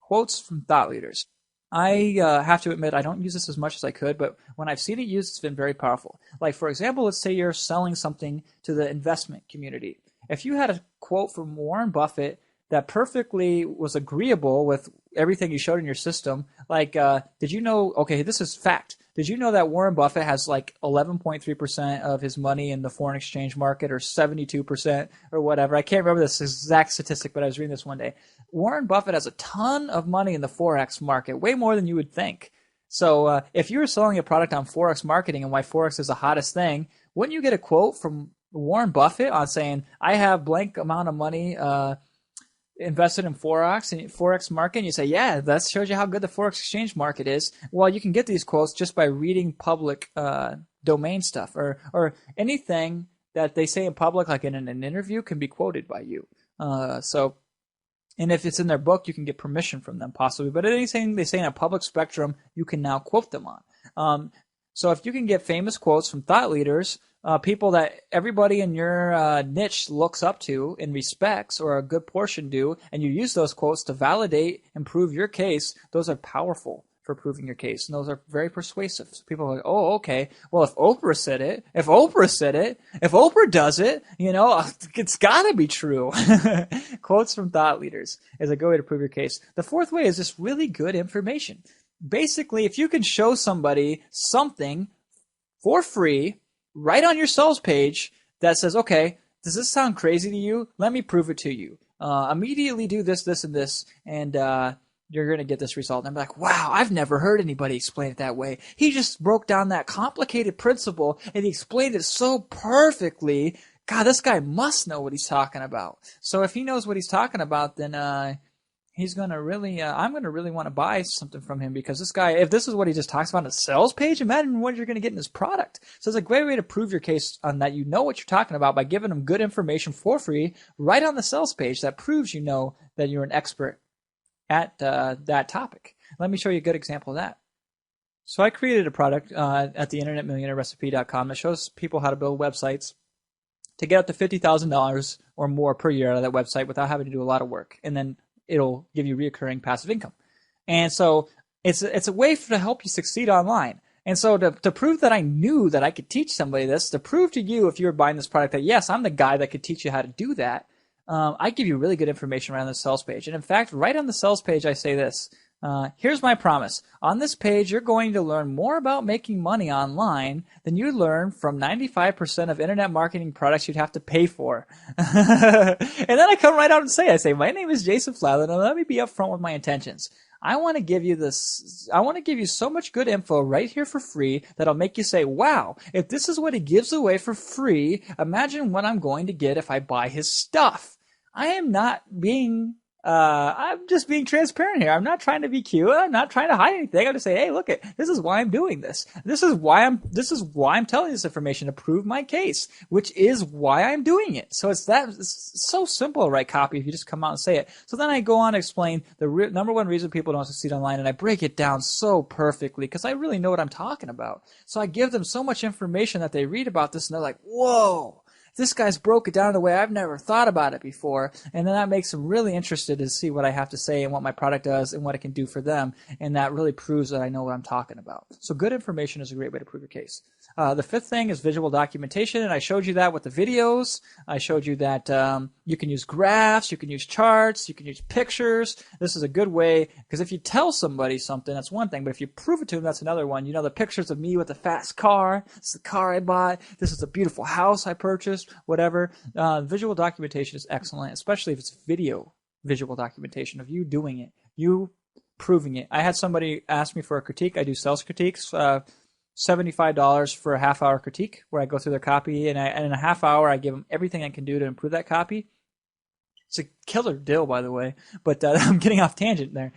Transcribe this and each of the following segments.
quotes from thought leaders. I have to admit I don't use this as much as I could, but when I've seen it used, it's been very powerful. Like, for example, let's say you're selling something to the investment community. If you had a quote from Warren Buffett that perfectly was agreeable with everything you showed in your system, like, did you know, okay, this is fact. Did you know that Warren Buffett has like 11.3% of his money in the foreign exchange market, or 72% or whatever? I can't remember this exact statistic, but I was reading this one day. Warren Buffett has a ton of money in the Forex market, way more than you would think. So if you were selling a product on Forex marketing and why Forex is the hottest thing, wouldn't you get a quote from Warren Buffett on saying, I have blank amount of money invested in Forex market, and you say, yeah, that shows you how good the Forex exchange market is. Well, you can get these quotes just by reading public domain stuff, or anything that they say in public, like in an interview, can be quoted by you. And if it's in their book, you can get permission from them possibly. But anything they say in a public spectrum, you can now quote them on. So if you can get famous quotes from thought leaders, people that everybody in your niche looks up to and respects, or a good portion do, and you use those quotes to validate and prove your case, those are powerful for proving your case. And those are very persuasive. So people are like, oh, okay, well, if Oprah said it, if Oprah does it, it's got to be true. Quotes from thought leaders is a good way to prove your case. The fourth way is just really good information. Basically, if you can show somebody something for free right on your sales page that says, okay, does this sound crazy to you? Let me prove it to you. Immediately do this, this, and this, and you're going to get this result. And I'm like, wow, I've never heard anybody explain it that way. He just broke down that complicated principle, and he explained it so perfectly. God, this guy must know what he's talking about. So if he knows what he's talking about, then he's going to really, I'm going to really want to buy something from him, because this guy, if this is what he just talks about on a sales page, imagine what you're going to get in his product. So it's a great way to prove your case on that you know what you're talking about by giving them good information for free right on the sales page that proves you know that you're an expert at that topic. Let me show you a good example of that. So I created a product at the internetmillionaireRecipe.com that shows people how to build websites to get up to $50,000 or more per year out of that website without having to do a lot of work. And then it'll give you recurring passive income. And so it's a way to help you succeed online. And so to prove that I knew that I could teach somebody this, to prove to you if you were buying this product that, yes, I'm the guy that could teach you how to do that, I give you really good information right on the sales page. And in fact, right on the sales page, I say this. Here's my promise. On this page, you're going to learn more about making money online than you learn from 95% of internet marketing products you'd have to pay for. And then I come right out and I say, my name is Jason Fladley, and let me be upfront with my intentions. I want to give you this. I want to give you so much good info right here for free that'll make you say, wow, if this is what he gives away for free, imagine what I'm going to get if I buy his stuff. I am not being I'm just being transparent here. I'm not trying to be cute. I'm not trying to hide anything. I'm just saying, hey, look, this is why I'm doing this. This is why I'm telling this information to prove my case, which is why I'm doing it. So it's so simple to write copy if you just come out and say it. So then I go on to explain the number one reason people don't succeed online, and I break it down so perfectly because I really know what I'm talking about. So I give them so much information that they read about this and they're like, whoa. This guy's broke it down in a way I've never thought about it before, and then that makes them really interested to see what I have to say and what my product does and what it can do for them, and that really proves that I know what I'm talking about. So good information is a great way to prove your case. The fifth thing is visual documentation, and I showed you that with the videos. I showed you that you can use graphs, you can use charts, you can use pictures. This is a good way, because if you tell somebody something, that's one thing, but if you prove it to them, that's another one. You know, the pictures of me with the fast car, this is the car I bought, this is the beautiful house I purchased, whatever. Visual documentation is excellent, especially if it's video visual documentation of you doing it, you proving it. I had somebody ask me for a critique. I do sales critiques, $75 for a half-hour critique where I go through their copy, and in a half hour I give them everything I can do to improve that copy. It's a killer deal, by the way, but I'm getting off tangent there.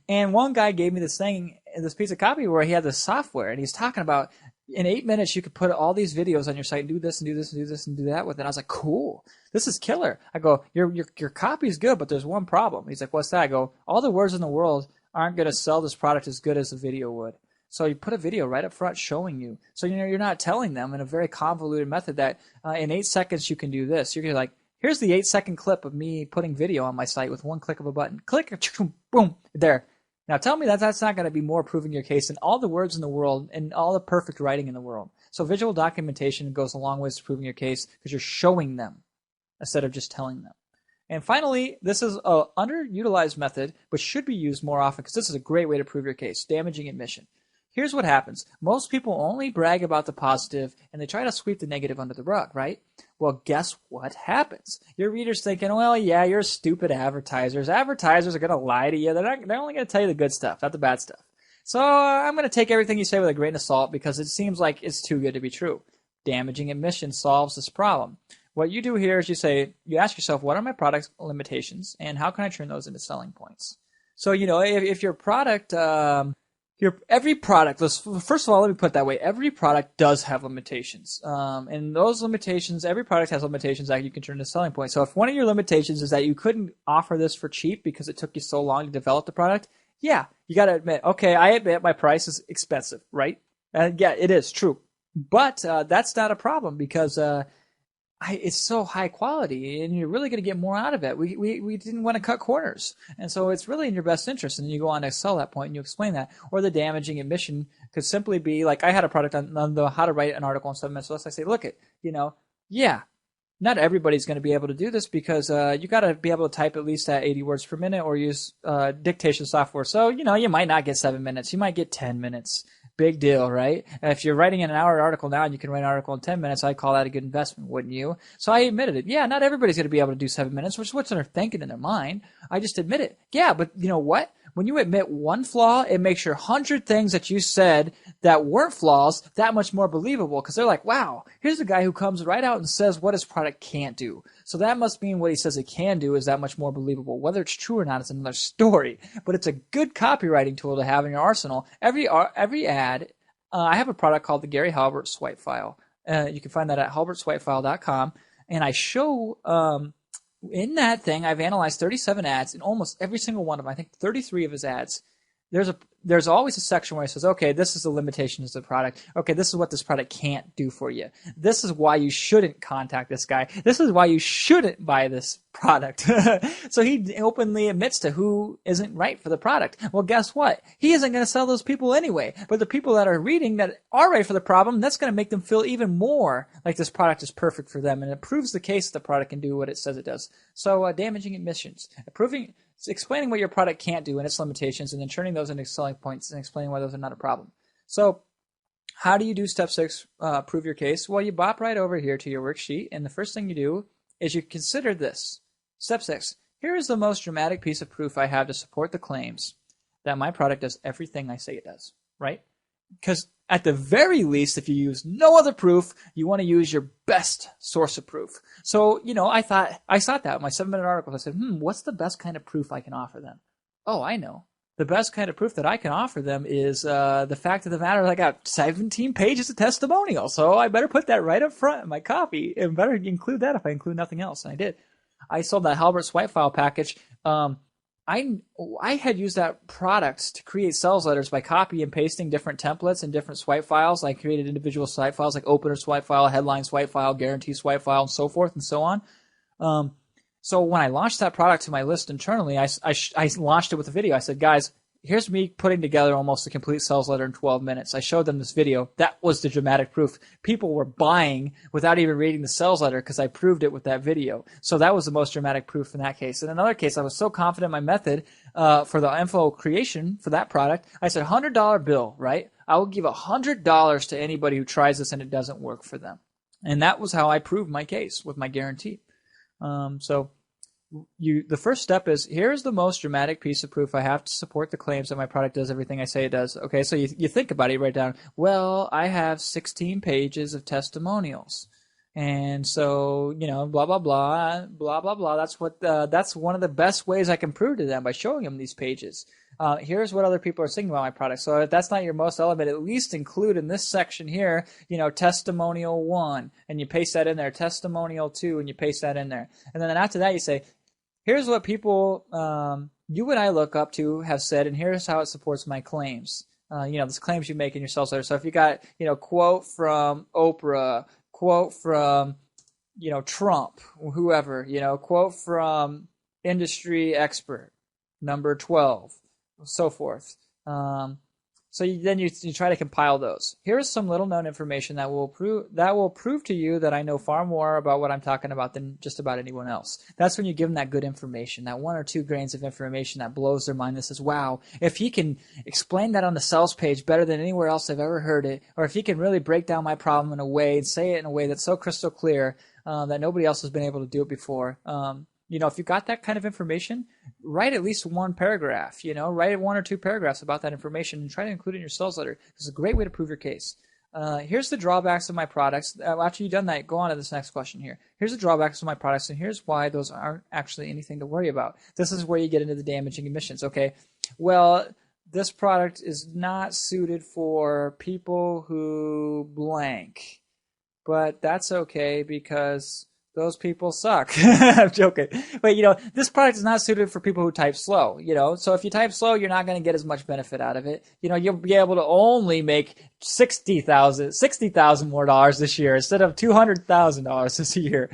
And one guy gave me this piece of copy where he had this software, and he's talking about in 8 minutes you could put all these videos on your site and do this and do this and do this and do that with it. I was like, cool, this is killer. I go, your copy is good, but there's one problem. He's like, what's that? I go, all the words in the world aren't going to sell this product as good as a video would. So you put a video right up front showing you. So you're not telling them in a very convoluted method that in 8 seconds you can do this. You're like, Here's the 8-second clip of me putting video on my site with one click of a button. Click, boom, there. Now tell me that that's not going to be more proving your case than all the words in the world and all the perfect writing in the world. So visual documentation goes a long way to proving your case because you're showing them instead of just telling them. And finally, this is an underutilized method, but should be used more often because this is a great way to prove your case, damaging admission. Here's what happens. Most people only brag about the positive and they try to sweep the negative under the rug, right? Well, guess what happens? Your reader's thinking, well, yeah, you're stupid advertisers. Advertisers are going to lie to you. They're only going to tell you the good stuff, not the bad stuff. So I'm going to take everything you say with a grain of salt because it seems like it's too good to be true. Damaging admission solves this problem. What you do here is you ask yourself, what are my product limitations and how can I turn those into selling points? So, if your product, every product, first of all, let me put it that way. Every product does have limitations. And those limitations, every product has limitations that you can turn into selling points. So if one of your limitations is that you couldn't offer this for cheap because it took you so long to develop the product, yeah, you got to admit, okay, I admit my price is expensive, right? Yeah, it is true. But that's not a problem because it's so high quality and you're really going to get more out of it. We didn't want to cut corners. And so it's really in your best interest. And then you go on to sell that point and you explain that. Or the damaging admission could simply be like I had a product on the how to write an article in 7 minutes or less. I say, look yeah, not everybody's going to be able to do this because you got to be able to type at least at 80 words per minute or use dictation software. So, you might not get 7 minutes. You might get 10 minutes. Big deal, right? If you're writing an hour article now and you can write an article in 10 minutes, I'd call that a good investment, wouldn't you? So I admitted it. Yeah, not everybody's going to be able to do 7 minutes, which is what they're thinking in their mind. I just admit it. Yeah, but you know what? When you admit one flaw, it makes your 100 things that you said that weren't flaws that much more believable because they're like, wow, here's a guy who comes right out and says what his product can't do. So that must mean what he says it can do is that much more believable. Whether it's true or not is another story, but it's a good copywriting tool to have in your arsenal. Every ad, I have a product called the Gary Halbert Swipe File. You can find that at halbertswipefile.com. And I show in that thing, I've analyzed 37 ads, and almost every single one of them, I think 33 of his ads, there's always a section where he says, okay, this is the limitations of the product. Okay, this is what this product can't do for you. This is why you shouldn't contact this guy. This is why you shouldn't buy this product. So he openly admits to who isn't right for the product. Well, guess what? He isn't going to sell those people anyway. But the people that are reading that are right for the problem, that's going to make them feel even more like this product is perfect for them. And it proves the case that the product can do what it says it does. So damaging admissions. Explaining what your product can't do and its limitations, and then turning those into selling points and explaining why those are not a problem. So how do you do step 6, prove your case? Well, you bop right over here to your worksheet, and the first thing you do is you consider this. Step 6, here is the most dramatic piece of proof I have to support the claims that my product does everything I say it does, right? Because at the very least, if you use no other proof, you want to use your best source of proof. So, I thought that in my 7-minute article. I said, what's the best kind of proof I can offer them? Oh, I know. The best kind of proof that I can offer them is the fact of the matter is I got 17 pages of testimonial. So I better put that right up front in my copy and better include that if I include nothing else. And I did. I sold that Halbert Swipe File package. I had used that product to create sales letters by copy and pasting different templates and different swipe files. I created individual swipe files like opener swipe file, headline swipe file, guarantee swipe file, and so forth and so on. So when I launched that product to my list internally, I launched it with a video. I said, guys, here's me putting together almost a complete sales letter in 12 minutes. I showed them this video. That was the dramatic proof. People were buying without even reading the sales letter because I proved it with that video. So that was the most dramatic proof in that case. In another case, I was so confident in my method for the info creation for that product. I said, $100 bill, right? I will give $100 to anybody who tries this and it doesn't work for them. And that was how I proved my case with my guarantee. The first step is, here's the most dramatic piece of proof I have to support the claims that my product does everything I say it does. Okay, so you think about it, you write down, well, I have 16 pages of testimonials. And so, blah, blah, blah, blah, blah, blah. That's one of the best ways I can prove to them by showing them these pages. Here's what other people are saying about my product. So if that's not your most element, at least include in this section here, testimonial 1, and you paste that in there, testimonial 2, and you paste that in there. And then after that, you say, here's what people you and I look up to have said, and here's how it supports my claims. These claims you make in your sales letter. So if you got, quote from Oprah, quote from Trump, whoever, quote from industry expert, number 12, so forth. So you try to compile those. Here's some little known information that will prove to you that I know far more about what I'm talking about than just about anyone else. That's when you give them that good information, that 1 or 2 grains of information that blows their mind, that says, wow, if he can explain that on the sales page better than anywhere else I've ever heard it, or if he can really break down my problem in a way and say it in a way that's so crystal clear that nobody else has been able to do it before. If you got that kind of information, write at least 1 paragraph, write 1 or 2 paragraphs about that information and try to include it in your sales letter. It's a great way to prove your case. Here's the drawbacks of my products. After you've done that, go on to this next question here. Here's the drawbacks of my products, and here's why those aren't actually anything to worry about. This is where you get into the damaging emissions. Okay, well, this product is not suited for people who blank, but that's okay because those people suck. I'm joking. But, this product is not suited for people who type slow, So if you type slow, you're not going to get as much benefit out of it. You'll be able to only make $60,000 more this year instead of $200,000 this year.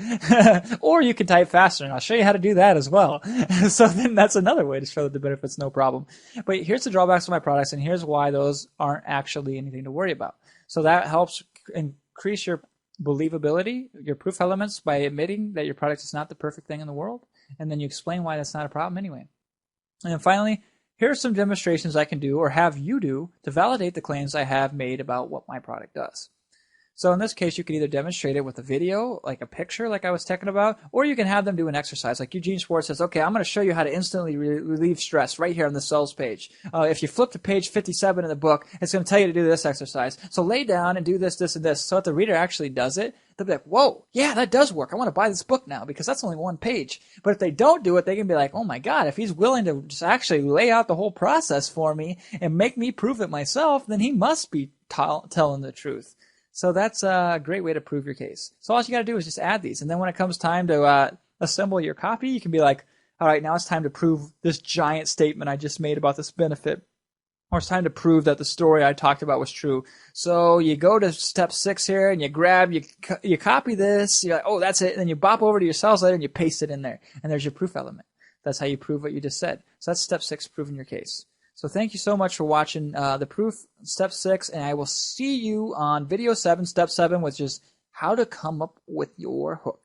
Or you can type faster, and I'll show you how to do that as well. So then that's another way to show that the benefit's no problem. But here's the drawbacks of my products, and here's why those aren't actually anything to worry about. So that helps increase your believability, your proof elements, by admitting that your product is not the perfect thing in the world, and then you explain why that's not a problem anyway. And then finally, here are some demonstrations I can do or have you do to validate the claims I have made about what my product does. So in this case, you can either demonstrate it with a video, like a picture like I was talking about, or you can have them do an exercise. Like Eugene Schwartz says, okay, I'm going to show you how to instantly relieve stress right here on the sales page. If you flip to page 57 in the book, it's going to tell you to do this exercise. So lay down and do this, this, and this. So if the reader actually does it, they'll be like, whoa, yeah, that does work. I want to buy this book now because that's only 1 page. But if they don't do it, they can be like, oh my God, if he's willing to just actually lay out the whole process for me and make me prove it myself, then he must be telling the truth. So that's a great way to prove your case. So all you got to do is just add these. And then when it comes time to assemble your copy, you can be like, all right, now it's time to prove this giant statement I just made about this benefit. Or it's time to prove that the story I talked about was true. So you go to step 6 here and you copy this. You're like, oh, that's it. And then you bop over to your sales letter and you paste it in there. And there's your proof element. That's how you prove what you just said. So that's step 6, proving your case. So thank you so much for watching the proof, step 6, and I will see you on video 7, step 7, which is how to come up with your hook.